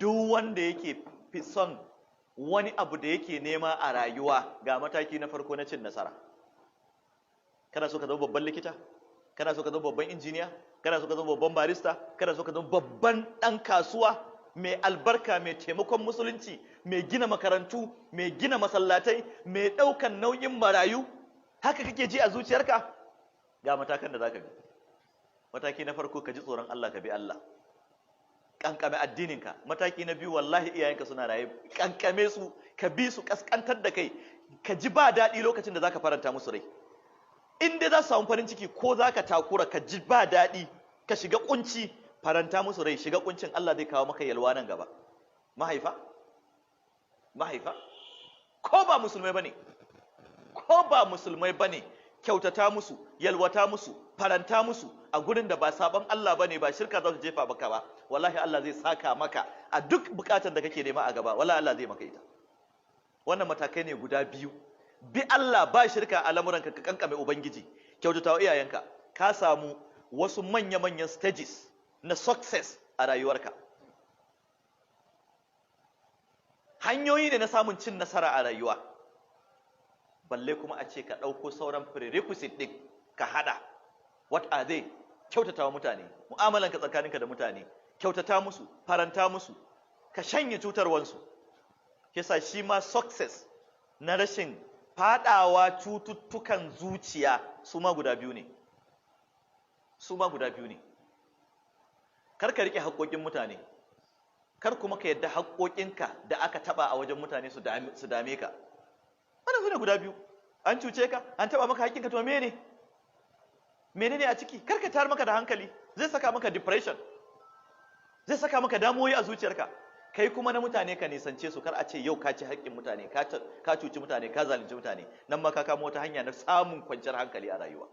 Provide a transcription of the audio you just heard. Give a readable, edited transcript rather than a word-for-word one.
duk wanda yake fi son wani abu da yake nema a rayuwa ga mataki na farko na cin nasara. Kana so ka zama babban likita, kana so ka zama babban injiniya, kana so ka zama babban barista, kana so ka zama babban ɗan kasuwa mai albarka, mai taimakon musulunci, mai gina makarantu, mai gina masallatai, mai ɗaukan nauyin marayu, haka kake ji a zuciyarka? Ga matakan da za ka bi. Mataki na farko, ka ji tsoron Allah, ka bi Allah, kankame addininka. Mataki na biyu, wallahi iyayenka suna raye, kankame su, ka bi su, kaskantar da kai, ka ji ba daɗi lokacin da za ka faranta musu rai. In dai za su samu farin ciki ko za ka takura, ka ji ba daɗi, ka shiga kunci, faranta musu rai, shiga kuncin, Allah zai kawo maka yalwa nan gaba. Mahaifa ko ba musulmai bane, kyautata musu, yalwata musu, faranta musu a gurin da ba sabon Allah bane, ba shirka za su jefa maka ba, wallahi Allah zai saka maka a duk bukatar da kake nema a gaba, wallahi Allah zai maka ita. Wannan matakai ne guda biyu. Bi Allah, ba shirka a lamuranka, ka kankame ubangiji, kyautata wa iyayenka, ka samu wasu manya-manyan stages na success a rayuwarka. Hanyoyi ne na samun cin nasara a rayuwa. Balle kuma a ce ka ɗauko sauran prerequisite ɗin ka haɗa. What are they? Kyautata wa mutane, mu'amalanka tsakaninka da mutane, kyautata musu, faranta musu, ka shanye cutarwansu. Kisa shi ma success na rashin faɗawa cututtukan zuciya su ma guda biyu ne. Kar ka riƙe haƙoƙin mutane, kar kuma ka yadda haƙoƙinka da aka taɓa a wajen mutane su dame ka. Wannan su ne guda biyu. An cuce ka, an taɓa maka haƙƙinka, to menene a ciki? Kar ka tayar maka da hankali, zai saka maka depression, zai saka maka damuwoyi a zuciyarka. Kai kuma na mutane ka nisance su, kar a ce yau ka ci haƙƙin mutane, ka cuci mutane, ka zalunci mutane. Nan ma ka kama wata hanya na samun kwanciyar hankali a rayuwa.